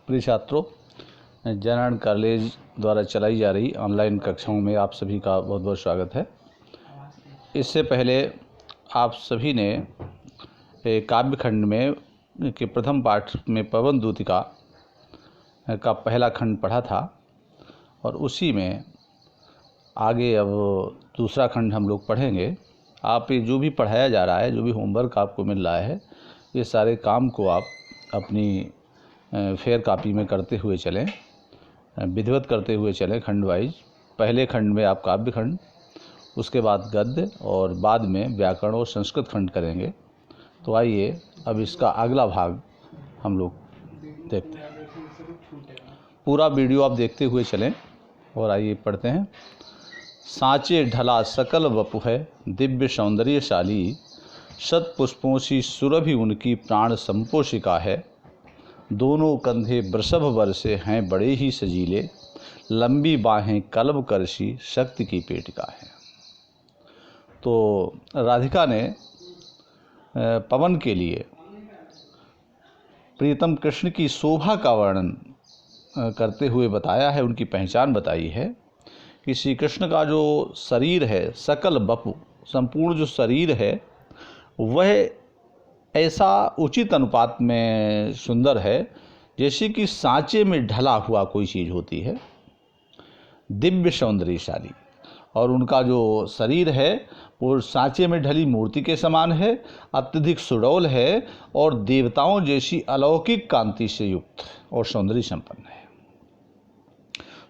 प्रिय छात्रों, जन कॉलेज द्वारा चलाई जा रही ऑनलाइन कक्षाओं में आप सभी का बहुत बहुत स्वागत है। इससे पहले आप सभी ने काव्य खंड में के प्रथम पाठ में पवन दूतिका का पहला खंड पढ़ा था और उसी में आगे अब दूसरा खंड हम लोग पढ़ेंगे। आप ये जो भी पढ़ाया जा रहा है, जो भी होमवर्क आपको मिल रहा है, ये सारे काम को आप अपनी फेयर कॉपी में करते हुए चलें, विधिवत करते हुए चलें खंड वाइज। पहले खंड में आप काव्य खंड, उसके बाद गद्य और बाद में व्याकरण और संस्कृत खंड करेंगे। तो आइए अब इसका अगला भाग हम लोग देखते हैं। पूरा वीडियो आप देखते हुए चलें और आइए पढ़ते हैं। सांचे ढला सकल वपु है, दिव्य सौंदर्यशाली, शत पुष्पों सी सुरभि उनकी प्राण संपोषिका है। दोनों कंधे वृषभ वर्षे हैं बड़े ही सजीले, लंबी बाहें कल्ब करशी शक्ति की पेटिका है। तो राधिका ने पवन के लिए प्रियतम कृष्ण की शोभा का वर्णन करते हुए बताया है, उनकी पहचान बताई है कि श्री कृष्ण का जो शरीर है, सकल वपु, संपूर्ण जो शरीर है, वह ऐसा उचित अनुपात में सुंदर है जैसे कि सांचे में ढला हुआ कोई चीज़ होती है, दिव्य सौंदर्यशाली। और उनका जो शरीर है वो सांचे में ढली मूर्ति के समान है, अत्यधिक सुडौल है और देवताओं जैसी अलौकिक कांति से युक्त और सौंदर्य संपन्न है।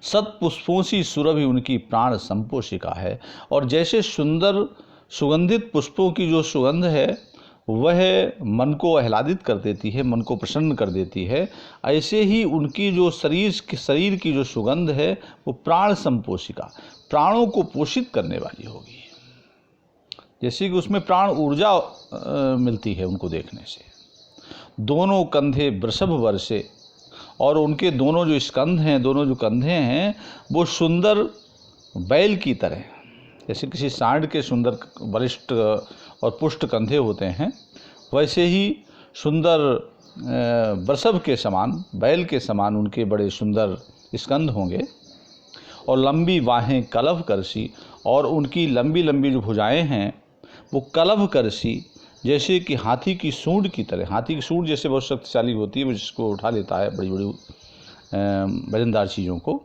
सत पुष्पों सी सुरभि उनकी प्राण संपोषिका है। और जैसे सुंदर सुगंधित पुष्पों की जो सुगंध है वह मन को आह्लादित कर देती है, मन को प्रसन्न कर देती है, ऐसे ही उनकी जो शरीर की जो सुगंध है वो प्राण संपोषिका, प्राणों को पोषित करने वाली होगी। जैसे कि उसमें प्राण ऊर्जा मिलती है उनको देखने से। दोनों कंधे वृषभ वर्षे, और उनके दोनों जो स्कंध हैं, दोनों जो कंधे हैं, वो सुंदर बैल की तरह, जैसे किसी सांड के सुंदर वरिष्ठ और पुष्ट कंधे होते हैं, वैसे ही सुंदर वृषभ के समान, बैल के समान उनके बड़े सुंदर स्कंध होंगे। और लंबी बाहें कलभ करसी, और उनकी लंबी लंबी जो भुजाएं हैं वो कलभ करसी, जैसे कि हाथी की सूंड की तरह। हाथी की सूंड जैसे बहुत शक्तिशाली होती है, वो जिसको उठा लेता है बड़ी बड़ी वजनदार चीज़ों को,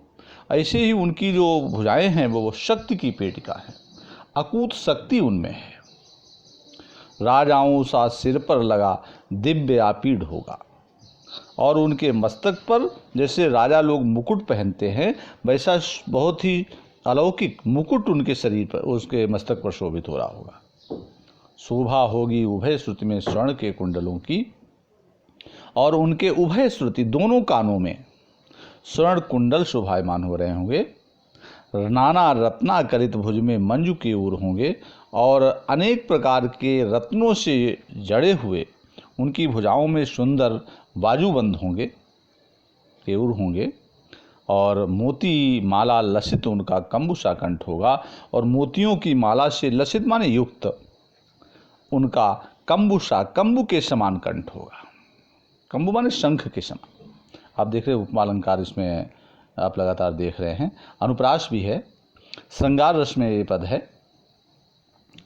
ऐसे ही उनकी जो भुजाएं हैं वो शक्ति की पेटिका है, अकूत शक्ति उनमें है। राजाओं सा सिर पर लगा दिव्य आपीढ़ होगा, और उनके मस्तक पर जैसे राजा लोग मुकुट पहनते हैं वैसा बहुत ही अलौकिक मुकुट उनके शरीर पर, उसके मस्तक पर शोभित हो रहा होगा। शोभा होगी उभय श्रुति में स्वर्ण के कुंडलों की, और उनके उभय श्रुति दोनों कानों में स्वर्ण कुंडल शोभायमान हो रहे होंगे। नाना रत्ना करित भुज में मंजू के ऊर होंगे, और अनेक प्रकार के रत्नों से जड़े हुए उनकी भुजाओं में सुंदर बाजूबंद होंगे, केऊर होंगे। और मोती माला लसित उनका कंबुसा कंठ होगा, और मोतियों की माला से लसित माने युक्त उनका कंबुसा, कंबु के समान कंठ होगा। कंबु माने शंख के समान। आप देख रहे हैं उपमा अलंकार, इसमें आप लगातार देख रहे हैं। अनुप्रास भी है, श्रृंगार रस में ये पद है।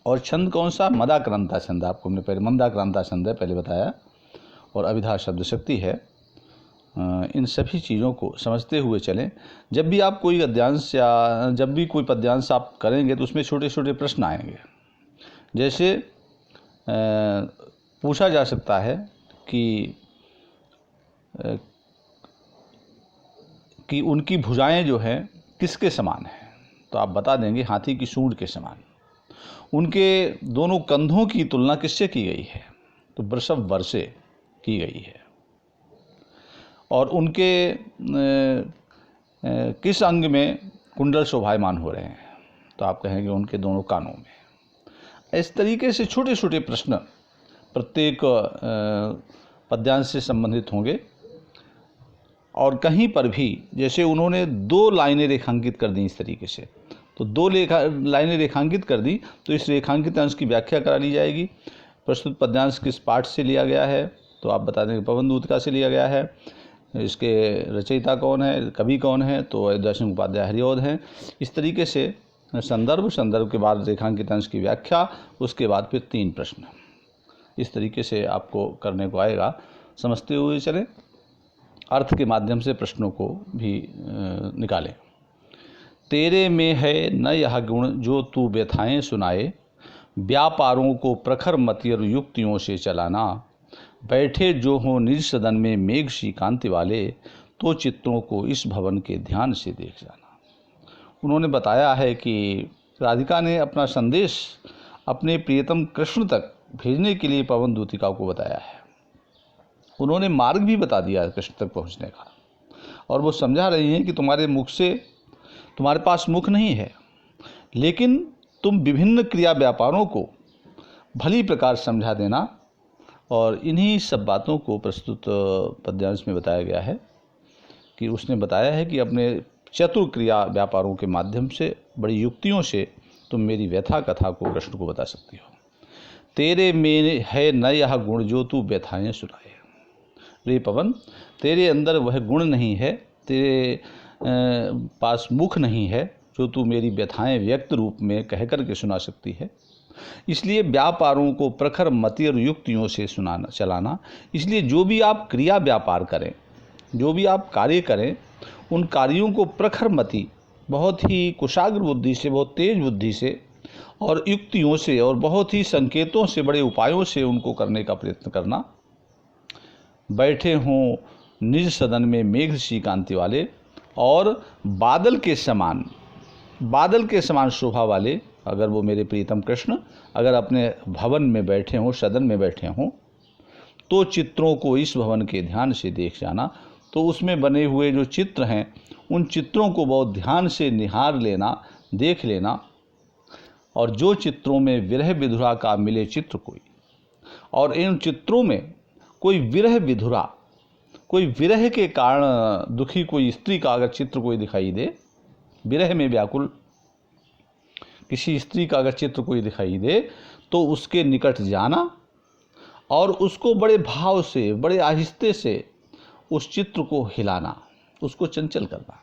और छंद कौन सा? मदाक्रांता छंद। आपको हमने पहले मंदाक्रांता छंद है पहले बताया, और अभिधा शब्द शक्ति है। इन सभी चीज़ों को समझते हुए चलें। जब भी आप कोई गद्यांश या जब भी कोई पद्यांश आप करेंगे तो उसमें छोटे छोटे प्रश्न आएंगे। जैसे पूछा जा सकता है कि उनकी भुजाएं जो हैं किसके समान हैं, तो आप बता देंगे हाथी की सूंड के समान। उनके दोनों कंधों की तुलना किससे की गई है, तो वृषभ वर्षे की गई है। और उनके किस अंग में कुंडल शोभायमान हो रहे हैं, तो आप कहेंगे उनके दोनों कानों में। इस तरीके से छोटे छोटे प्रश्न प्रत्येक पद्यांश से संबंधित होंगे। और कहीं पर भी जैसे उन्होंने 2 लाइनें रेखांकित कर दी इस तरीके से, तो 2 लाइनें रेखांकित कर दी, तो इस रेखांकित अंश की व्याख्या करा ली जाएगी। प्रस्तुत पद्यांश किस पाठ से लिया गया है, तो आप बता दें पवन दूतिका से लिया गया है। इसके रचयिता कौन है, कवि कौन है, तो अयोध्या सिंह उपाध्याय हरिऔध हैं। इस तरीके से संदर्भ के बाद रेखांकित अंश की व्याख्या, उसके बाद फिर 3 प्रश्न। इस तरीके से आपको करने को आएगा। समझते हुए चलें, अर्थ के माध्यम से प्रश्नों को भी निकालें। तेरे में है न यह गुण जो तू व्यथाएं सुनाए, व्यापारों को प्रखर मति और युक्तियों से चलाना, बैठे जो हो निज सदन में मेघ सी कांति वाले, तो चित्रों को इस भवन के ध्यान से देख जाना। उन्होंने बताया है कि राधिका ने अपना संदेश अपने प्रियतम कृष्ण तक भेजने के लिए पवन दूतिका को बताया है। उन्होंने मार्ग भी बता दिया कृष्ण तक पहुंचने का, और वो समझा रही हैं कि तुम्हारे पास मुख नहीं है, लेकिन तुम विभिन्न क्रिया व्यापारों को भली प्रकार समझा देना। और इन्हीं सब बातों को प्रस्तुत पद्यांश में बताया गया है कि उसने बताया है कि अपने चतुर क्रिया व्यापारों के माध्यम से, बड़ी युक्तियों से तुम मेरी व्यथा कथा को कृष्ण को बता सकती हो। तेरे में है न यह गुण जो तू व्यथाएं सुनाए। रे पवन, तेरे अंदर वह गुण नहीं है, तेरे पास मुख नहीं है जो तू मेरी व्यथाएं व्यक्त रूप में कह कर के सुना सकती है। इसलिए व्यापारों को प्रखर मति और युक्तियों से चलाना। इसलिए जो भी आप क्रिया व्यापार करें, जो भी आप कार्य करें, उन कार्यों को प्रखर मति, बहुत ही कुशाग्र बुद्धि से, बहुत तेज बुद्धि से और युक्तियों से और बहुत ही संकेतों से, बड़े उपायों से उनको करने का प्रयत्न करना। बैठे हों निज सदन में मेघ सी कांति वाले, और बादल के समान शोभा वाले, अगर वो मेरे प्रीतम कृष्ण अगर अपने भवन में बैठे हों, सदन में बैठे हों, तो चित्रों को इस भवन के ध्यान से देख जाना। तो उसमें बने हुए जो चित्र हैं, उन चित्रों को बहुत ध्यान से निहार लेना, देख लेना। और जो चित्रों में विरह विधुरा का मिले चित्र कोई, और इन चित्रों में कोई विरह विधुरा, कोई विरह के कारण दुखी कोई स्त्री का अगर चित्र कोई दिखाई दे, विरह में व्याकुल किसी स्त्री का अगर चित्र कोई दिखाई दे, तो उसके निकट जाना और उसको बड़े भाव से, बड़े आहिस्ते से उस चित्र को हिलाना, उसको चंचल करना।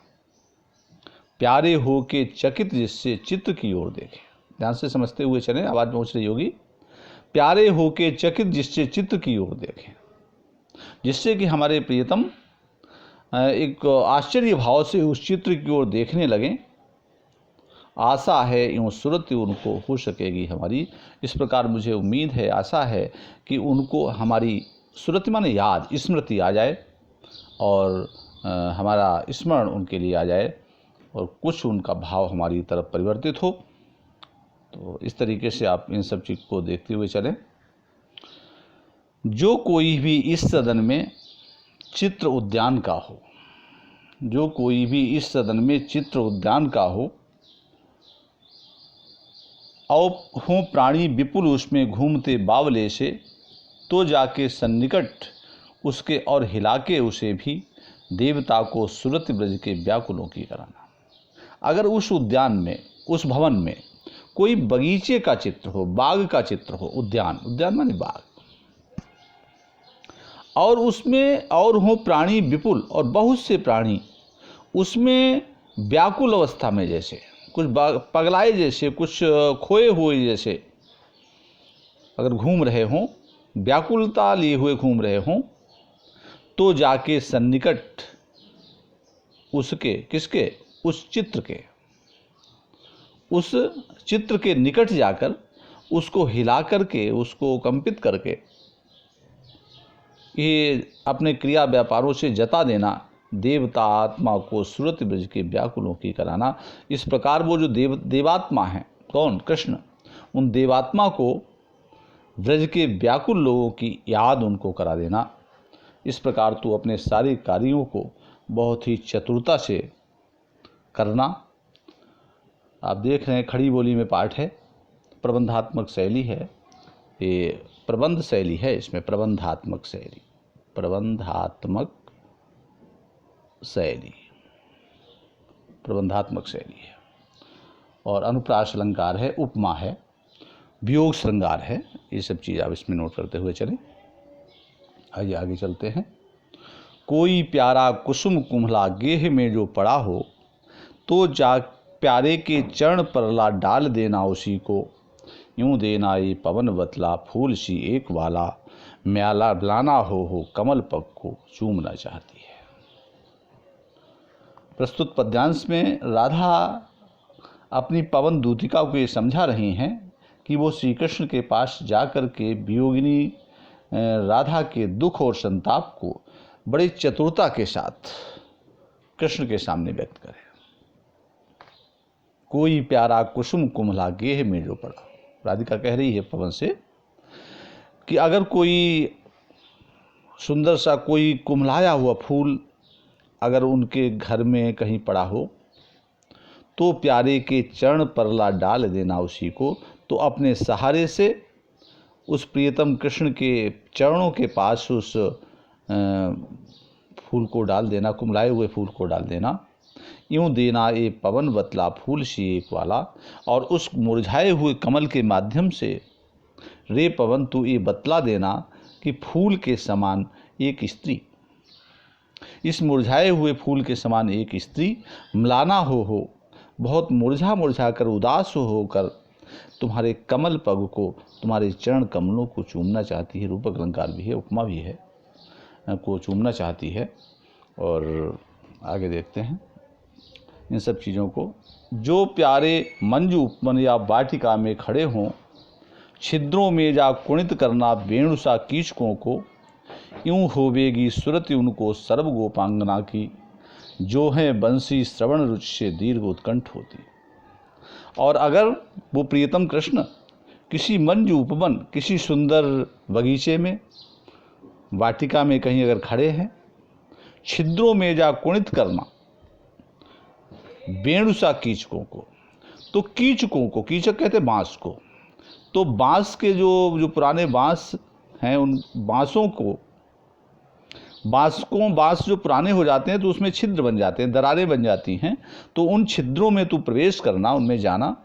प्यारे हो के चकित जिससे चित्र की ओर देखे। ध्यान से समझते हुए चलें, आवाज़ पहुँच रही होगी। प्यारे हो के चकित जिससे चित्र की ओर देखें, जिससे कि हमारे प्रियतम एक आश्चर्य भाव से उस चित्र की ओर देखने लगें। आशा है यूँ सूरत उनको हो सकेगी हमारी। इस प्रकार मुझे उम्मीद है, आशा है कि उनको हमारी सूरत माने याद, स्मृति आ जाए और हमारा स्मरण उनके लिए आ जाए और कुछ उनका भाव हमारी तरफ परिवर्तित हो। तो इस तरीके से आप इन सब चीज़ को देखते हुए चलें। जो कोई भी इस सदन में चित्र उद्यान का हो, जो कोई भी इस सदन में चित्र उद्यान का हो, और हों प्राणी विपुल उसमें घूमते बावले से, तो जाके सन्निकट उसके और हिलाके उसे भी, देवता को सुरत ब्रज के व्याकुलों की कराना। अगर उस उद्यान में, उस भवन में कोई बगीचे का चित्र हो, बाग का चित्र हो, उद्यान माने बाग, और उसमें और हो प्राणी विपुल और बहुत से प्राणी उसमें व्याकुल अवस्था में, जैसे कुछ पगलाए जैसे, कुछ खोए हुए जैसे अगर घूम रहे हों, व्याकुलता लिए हुए घूम रहे हों, तो जाके सन्निकट उसके, किसके, उस चित्र के, उस चित्र के निकट जाकर उसको हिला करके, उसको कंपित करके, ये अपने क्रिया व्यापारों से जता देना, देवता आत्मा को सुरत ब्रज के व्याकुलों की कराना। इस प्रकार वो जो देवात्मा हैं, कौन, कृष्ण, उन देवात्मा को ब्रज के व्याकुल लोगों की याद उनको करा देना। इस प्रकार तू अपने सारे कार्यों को बहुत ही चतुरता से करना। आप देख रहे हैं खड़ी बोली में पाठ है, प्रबंधात्मक शैली है, ये प्रबंध शैली है, इसमें प्रबंधात्मक शैली, प्रबंधात्मक शैली है। और अनुप्रास अलंकार है, उपमा है, वियोग श्रृंगार है। ये सब चीज़ आप इसमें नोट करते हुए चलें। आइए आगे चलते हैं। कोई प्यारा कुसुम कुम्हला गेह में जो पड़ा हो, तो जा प्यारे के चरण पर ला डाल देना उसी को। यूं देना ये पवन बतला फूल सी एक वाला, म्याला लाना हो कमल पग को चूमना चाहती है। प्रस्तुत पद्यांश में राधा अपनी पवन दूतिका को ये समझा रही हैं कि वो श्री कृष्ण के पास जाकर के वियोगिनी राधा के दुख और संताप को बड़ी चतुरता के साथ कृष्ण के सामने व्यक्त करें। कोई प्यारा कुसुम कुम्हला गेह में जो पड़ा, राधिका कह रही है पवन से कि अगर कोई सुंदर सा कोई कुम्हलाया हुआ फूल अगर उनके घर में कहीं पड़ा हो, तो प्यारे के चरण पर ला डाल देना उसी को। तो अपने सहारे से उस प्रियतम कृष्ण के चरणों के पास उस फूल को डाल देना, कुम्हलाए हुए फूल को डाल देना। यूं देना ये पवन बतला फूल सी एक वाला, और उस मुरझाए हुए कमल के माध्यम से रे पवन तू ये बतला देना कि फूल के समान एक स्त्री, इस मुरझाए हुए फूल के समान एक स्त्री म्लाना हो बहुत मुरझा कर उदास होकर तुम्हारे कमल पग को, तुम्हारे चरण कमलों को चूमना चाहती है। रूपक अलंकार भी है, उपमा भी है, को चूमना चाहती है। और आगे देखते हैं इन सब चीज़ों को। जो प्यारे मंजू उपवन या वाटिका में खड़े हों, छिद्रों में जा कुणित करना वेणुसा कीचकों को। यूं होवेगी सुरति उनको सर्व गोपांगना की, जो है बंसी श्रवण रुचि से दीर्घ उत्कंठ होती। और अगर वो प्रियतम कृष्ण किसी मंजू उपवन, किसी सुंदर बगीचे में, वाटिका में कहीं अगर खड़े हैं, छिद्रों में जा कुणित करना वेणुसा कीचकों को, तो कीचकों को, कीचक कहते हैं बांस को, तो बांस के जो पुराने बांस हैं उन बांसों को, बांस जो पुराने हो जाते हैं तो उसमें छिद्र बन जाते हैं, दरारें बन जाती हैं। तो उन छिद्रों में तू प्रवेश करना, उनमें जाना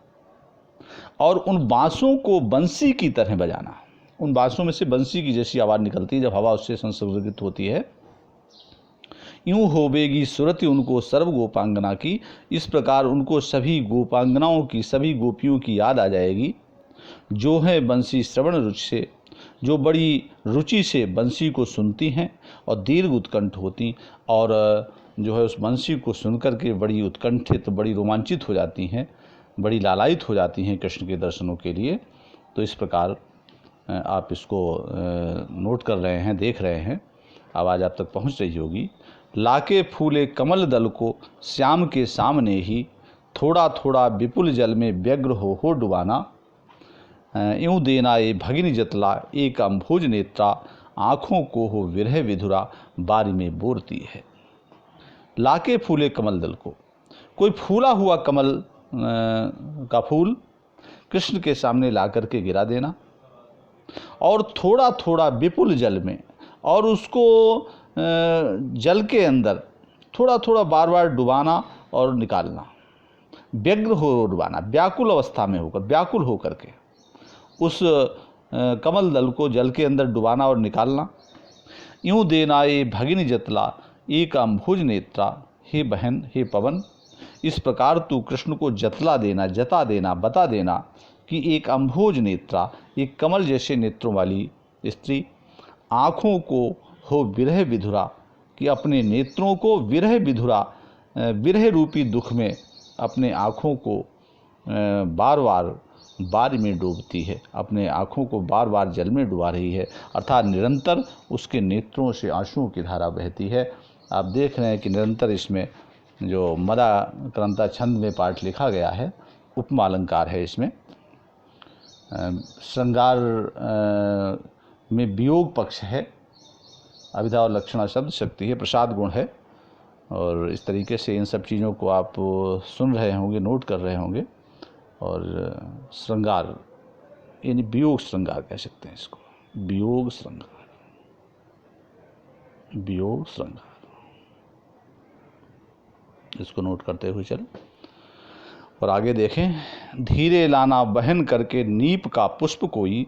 और उन बांसों को बंसी की तरह बजाना। उन बांसों में से बंसी की जैसी आवाज़ निकलती है जब हवा उससे संसर्गित होती है। यूं होवेगी सुरति उनको सर्व गोपांगना की, इस प्रकार उनको सभी गोपांगनाओं की, सभी गोपियों की याद आ जाएगी। जो है बंसी श्रवण रुचि से, जो बड़ी रुचि से बंसी को सुनती हैं और दीर्घ उत्कंठ होती, और जो है उस बंसी को सुनकर के बड़ी उत्कंठित, बड़ी रोमांचित हो जाती हैं, बड़ी लालायित हो जाती हैं कृष्ण के दर्शनों के लिए। तो इस प्रकार आप इसको नोट कर रहे हैं, देख रहे हैं, आवाज़ आप तक पहुंच रही होगी। लाके फूले कमल दल को श्याम के सामने ही, थोड़ा थोड़ा विपुल जल में व्यग्र हो डुबाना। यूं देना ये भगिनी जतला एक अम्भोज नेत्रा, आँखों को हो विरह विधुरा बारी में बोरती है। लाके फूले कमल दल को, कोई फूला हुआ कमल का फूल कृष्ण के सामने ला करके गिरा देना, और थोड़ा थोड़ा विपुल जल में, और उसको जल के अंदर थोड़ा थोड़ा बार बार डुबाना और निकालना। व्यग्र हो डुबाना, व्याकुल अवस्था में होकर, व्याकुल होकर के उस कमल दल को जल के अंदर डुबाना और निकालना। यूं देना ये भगिनी जतला एक अम्भुज नेत्रा, हे बहन, हे पवन, इस प्रकार तू कृष्ण को जतला देना, जता देना, बता देना कि एक अम्भोज नेत्रा, एक कमल जैसे नेत्रों वाली स्त्री, आँखों को हो विरह विधुरा, कि अपने नेत्रों को विरह विधुरा, विरह रूपी दुख में अपने आँखों को बार बार बारी में डूबती है, अपने आँखों को बार बार जल में डुबा रही है, अर्थात निरंतर उसके नेत्रों से आंसुओं की धारा बहती है। आप देख रहे हैं कि निरंतर इसमें जो मदा क्रंता छंद में पाठ लिखा गया है, उपमा अलंकार है इसमें। श्रृंगार में वियोग पक्ष है, अभिधा और लक्षणा शब्द शक्ति है, प्रसाद गुण है, और इस तरीके से इन सब चीज़ों को आप सुन रहे होंगे, नोट कर रहे होंगे। और श्रृंगार यानी वियोग श्रृंगार कह सकते हैं इसको, वियोग श्रृंगार, वियोग श्रृंगार, इसको नोट करते हुए चलें। और आगे देखें, धीरे लाना बहन करके नीप का पुष्प कोई,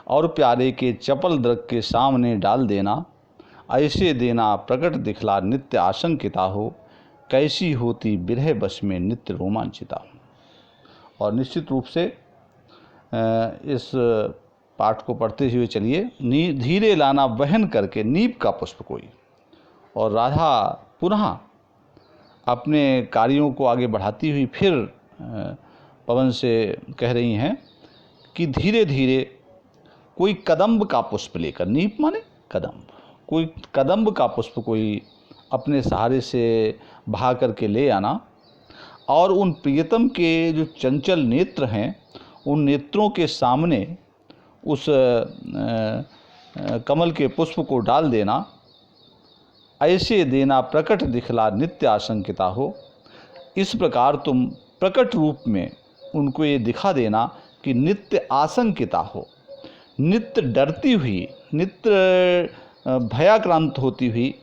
और प्यारे के चपल दृग के सामने डाल देना, ऐसे देना प्रकट दिखला नित्य आशंकिता हो, कैसी होती विरह बस में नित्य रोमांचिता हो। और निश्चित रूप से इस पाठ को पढ़ते हुए चलिए। धीरे लाना वहन करके नीप का पुष्प कोई। और राधा पुनः अपने कार्यों को आगे बढ़ाती हुई फिर पवन से कह रही हैं कि धीरे धीरे कोई कदम्ब का पुष्प लेकर, नीप माने कदम्ब, कोई कदम्ब का पुष्प कोई अपने सहारे से बहा करके ले आना, और उन प्रियतम के जो चंचल नेत्र हैं उन नेत्रों के सामने उस कमल के पुष्प को डाल देना। ऐसे देना प्रकट दिखला नित्य आशंकिता हो, इस प्रकार तुम प्रकट रूप में उनको ये दिखा देना कि नित्य आशंकिता हो, नित्य डरती हुई, नित्य भयाक्रांत होती हुई,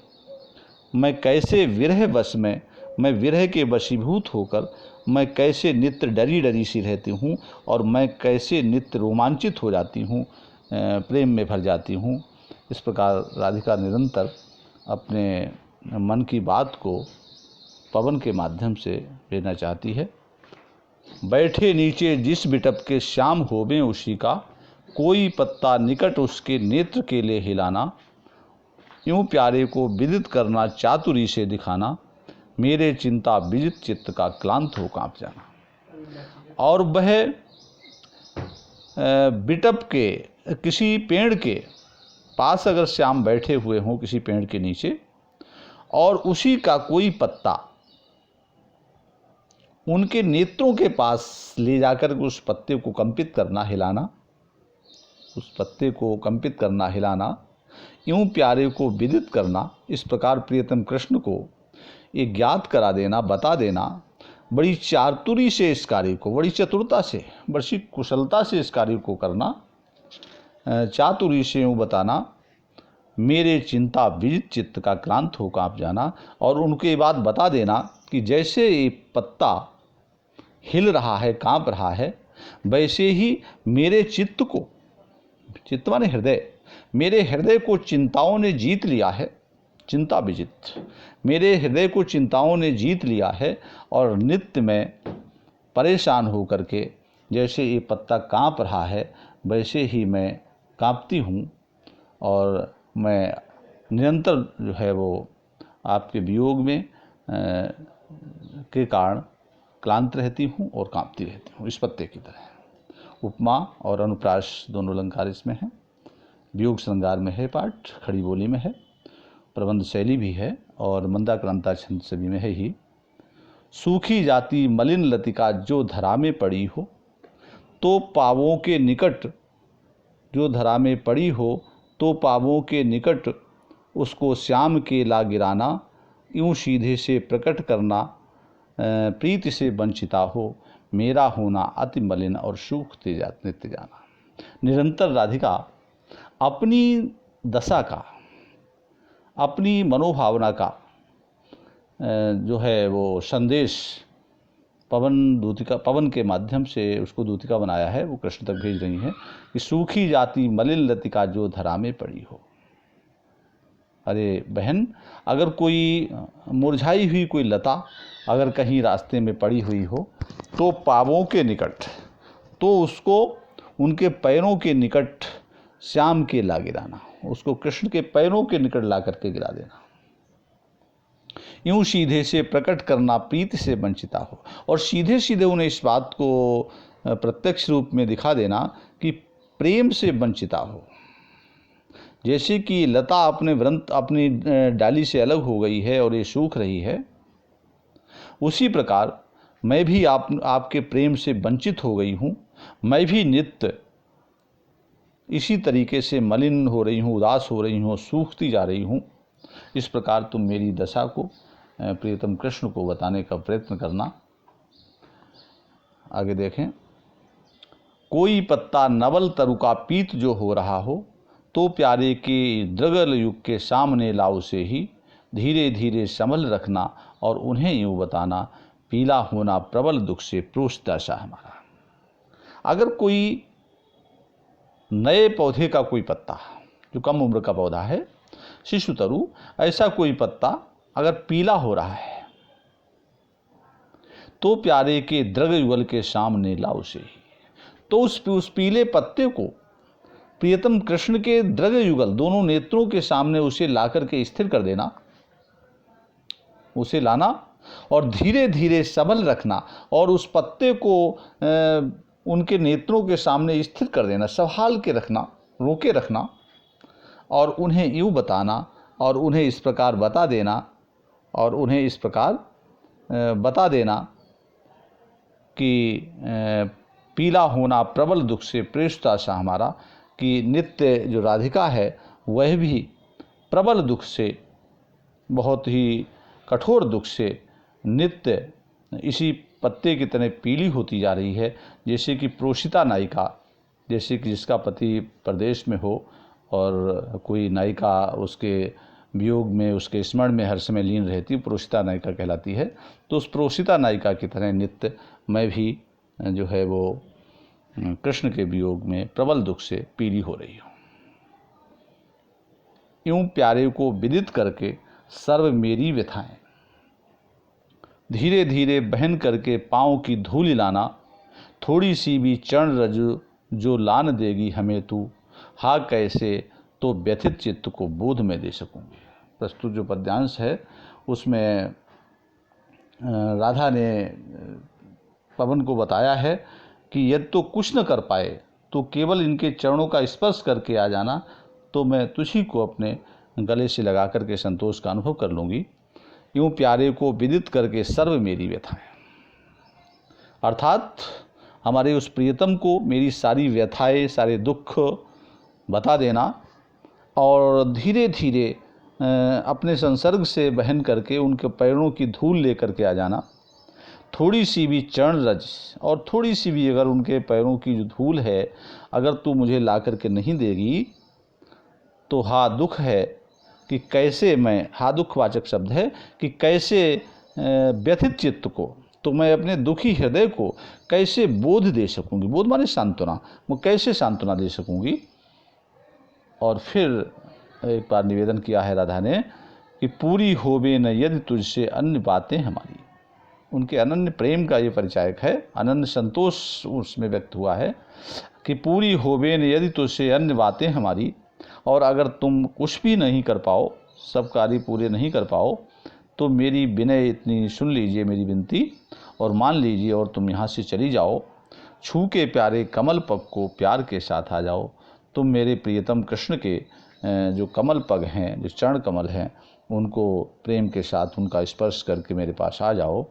मैं कैसे विरह वश में, मैं विरह के वशीभूत होकर मैं कैसे नित्य डरी डरी सी रहती हूँ, और मैं कैसे नित्य रोमांचित हो जाती हूँ, प्रेम में भर जाती हूँ। इस प्रकार राधिका निरंतर अपने मन की बात को पवन के माध्यम से लेना चाहती है। बैठे नीचे जिस बिटप के श्याम होवें उसी का, कोई पत्ता निकट उसके नेत्र के लिए हिलाना, यूं प्यारे को विदित करना चातुरी से दिखाना, मेरे चिंता विजित चित्त का क्लांत हो कांप जाना। और वह बिटप के किसी पेड़ के पास अगर श्याम बैठे हुए हों किसी पेड़ के नीचे, और उसी का कोई पत्ता उनके नेत्रों के पास ले जाकर उस पत्ते को कंपित करना, हिलाना, उस पत्ते को कंपित करना, हिलाना, यूं प्यारे को विदित करना, इस प्रकार प्रियतम कृष्ण को ये ज्ञात करा देना, बता देना, बड़ी चातुरी से इस कार्य को, बड़ी चतुरता से, बड़ी कुशलता से इस कार्य को करना, चातुरी से यूँ बताना, मेरे चिंता विजित चित्त का क्लांत हो कांप जाना। और उनके बाद बता देना कि जैसे ये पत्ता हिल रहा है, कांप रहा है, वैसे ही मेरे चित्त को, चित्त माने हृदय, मेरे हृदय को चिंताओं ने जीत लिया है, चिंता विजित, मेरे हृदय को चिंताओं ने जीत लिया है, और नित्य में परेशान हो करके जैसे ये पत्ता कांप रहा है वैसे ही मैं कांपती हूँ, और मैं निरंतर जो है वो आपके वियोग में के कारण क्लांत रहती हूँ और कांपती रहती हूँ, इस पत्ते की तरह। उपमा और अनुप्रास दोनों अलंकार इसमें हैं। वियोग श्रृंगार में है पाठ, खड़ी बोली में है, प्रबंध शैली भी है, और मंदाक्रांता छंद सभी में है ही। सूखी जाती मलिन लतिका जो धरा में पड़ी हो, तो पावों के निकट, जो धरा में पड़ी हो तो पावों के निकट उसको श्याम के ला गिराना, यूं सीधे से प्रकट करना, प्रीति से वंचिता हो, मेरा होना अति मलिन और सूखते नित्य जाना। निरंतर राधिका अपनी दशा का, अपनी मनोभावना का जो है वो संदेश पवन के माध्यम से उसको दूतिका बनाया है, वो कृष्ण तक भेज रही हैं कि सूखी जाती मलिन लतिका जो धरा में पड़ी हो। अरे बहन, अगर कोई मुरझाई हुई कोई लता अगर कहीं रास्ते में पड़ी हुई हो तो पावों के निकट, तो उसको उनके पैरों के निकट श्याम के ला गिराना, उसको कृष्ण के पैरों के निकट ला करके गिरा देना, यूं सीधे से प्रकट करना, प्रीति से वंचिता हो। और सीधे सीधे उन्हें इस बात को प्रत्यक्ष रूप में दिखा देना कि प्रेम से वंचिता हो। जैसे कि लता अपनी डाली से अलग हो गई है और ये सूख रही है, उसी प्रकार मैं भी आपके प्रेम से वंचित हो गई हूँ। मैं भी नित्य इसी तरीके से मलिन हो रही हूँ, उदास हो रही हूँ, सूखती जा रही हूँ। इस प्रकार तुम मेरी दशा को प्रियतम कृष्ण को बताने का प्रयत्न करना। आगे देखें, कोई पत्ता नवल तरु का पीत जो हो रहा हो, तो प्यारे के द्रगल युग के सामने लाओ से ही धीरे धीरे संभल रखना, और उन्हें यूँ बताना, पीला होना प्रबल दुख से प्रोषता सा हमारा। अगर कोई नए पौधे का कोई पत्ता जो कम उम्र का पौधा है शिशुतरु, ऐसा कोई पत्ता अगर पीला हो रहा है तो प्यारे के दृग युगल के सामने ला उसे। तो उस पीले पत्ते को प्रियतम कृष्ण के दृग युगल दोनों नेत्रों के सामने उसे लाकर के स्थिर कर देना, उसे लाना और धीरे धीरे सबल रखना और उस पत्ते को उनके नेत्रों के सामने स्थिर कर देना, संभाल के रखना, रोके रखना और उन्हें यूँ बताना और उन्हें इस प्रकार बता देना और उन्हें इस प्रकार बता देना कि पीला होना प्रबल दुख से प्रेषता सा हमारा, कि नित्य जो राधिका है वह भी प्रबल दुख से, बहुत ही कठोर दुख से नित्य इसी पत्ते की तरह पीली होती जा रही है, जैसे कि प्रोषिता नायिका, जैसे कि जिसका पति प्रदेश में हो और कोई नायिका उसके वियोग में, उसके स्मरण में हर समय लीन रहती, प्रोषिता नायिका कहलाती है। तो उस प्रोषिता नायिका की तरह नित्य मैं भी जो है वो कृष्ण के वियोग में प्रबल दुख से पीली हो रही हूँ। यूं प्यारे को विदित करके सर्व मेरी व्यथाएं, धीरे धीरे बहन करके पाँव की धूल लाना, थोड़ी सी भी चरण रज जो लान देगी हमें तू, हा कैसे तो व्यथित चित्त को बोध में दे सकूंगी। प्रस्तुत जो पद्यांश है उसमें राधा ने पवन को बताया है कि यदि तो कुछ न कर पाए तो केवल इनके चरणों का स्पर्श करके आ जाना, तो मैं तुझी को अपने गले से लगा करके संतोष का अनुभव कर लूँगी। यूँ प्यारे को विदित करके सर्व मेरी व्यथाएं, अर्थात हमारे उस प्रियतम को मेरी सारी व्यथाएं, सारे दुख बता देना और धीरे धीरे अपने संसर्ग से बहन करके उनके पैरों की धूल लेकर के आ जाना। थोड़ी सी भी चरण रज, और थोड़ी सी भी अगर उनके पैरों की जो धूल है अगर तू मुझे ला करके नहीं देगी तो हा दुख है कि कैसे मैं, हा दुखवाचक शब्द है, कि कैसे व्यथित चित्त को, तो मैं अपने दुखी हृदय को कैसे बोध दे सकूंगी। बोध माने सांत्वना, मैं कैसे सांत्वना दे सकूंगी। और फिर एक बार निवेदन किया है राधा ने कि पूरी होवे न यदि तुझसे अन्य बातें हमारी। उनके अनन्य प्रेम का ये परिचायक है, अनन्य संतोष उसमें व्यक्त हुआ है कि पूरी होवे न यदि तुझसे अन्य बातें हमारी, और अगर तुम कुछ भी नहीं कर पाओ, सब कार्य पूरे नहीं कर पाओ, तो मेरी विनय इतनी सुन लीजिए, मेरी विनती, और मान लीजिए और तुम यहाँ से चली जाओ। छू के प्यारे कमल पग को प्यार के साथ आ जाओ। तुम मेरे प्रियतम कृष्ण के जो कमल पग हैं, जो चरण कमल हैं, उनको प्रेम के साथ उनका स्पर्श करके मेरे पास आ जाओ।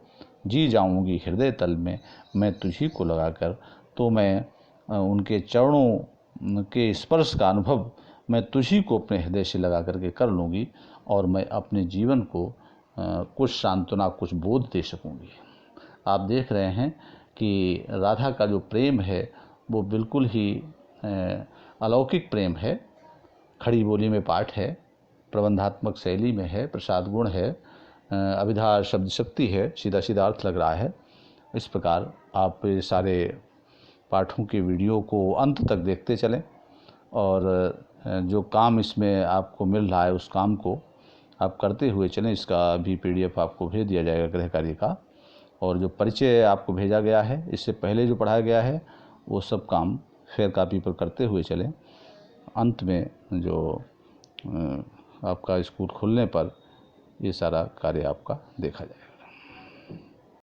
जी जाऊंगी हृदय तल में मैं तुझी को लगाकर। तो मैं उनके चरणों के स्पर्श का अनुभव मैं तुझी को अपने हृदय से लगा करके कर लूँगी और मैं अपने जीवन को कुछ सांत्वना, कुछ बोध दे सकूँगी। आप देख रहे हैं कि राधा का जो प्रेम है वो बिल्कुल ही अलौकिक प्रेम है। खड़ी बोली में पाठ है, प्रबंधात्मक शैली में है, प्रसाद गुण है, अभिधा शब्द शक्ति है, सीधा सीधा अर्थ लग रहा है। इस प्रकार आप सारे पाठों के वीडियो को अंत तक देखते चलें और जो काम इसमें आपको मिल रहा है उस काम को आप करते हुए चलें। इसका भी PDF आपको भेज दिया जाएगा गृह कार्य का, और जो परिचय आपको भेजा गया है, इससे पहले जो पढ़ाया गया है, वो सब काम फेयर कॉपी पर करते हुए चलें। अंत में जो आपका स्कूल खुलने पर ये सारा कार्य आपका देखा जाएगा।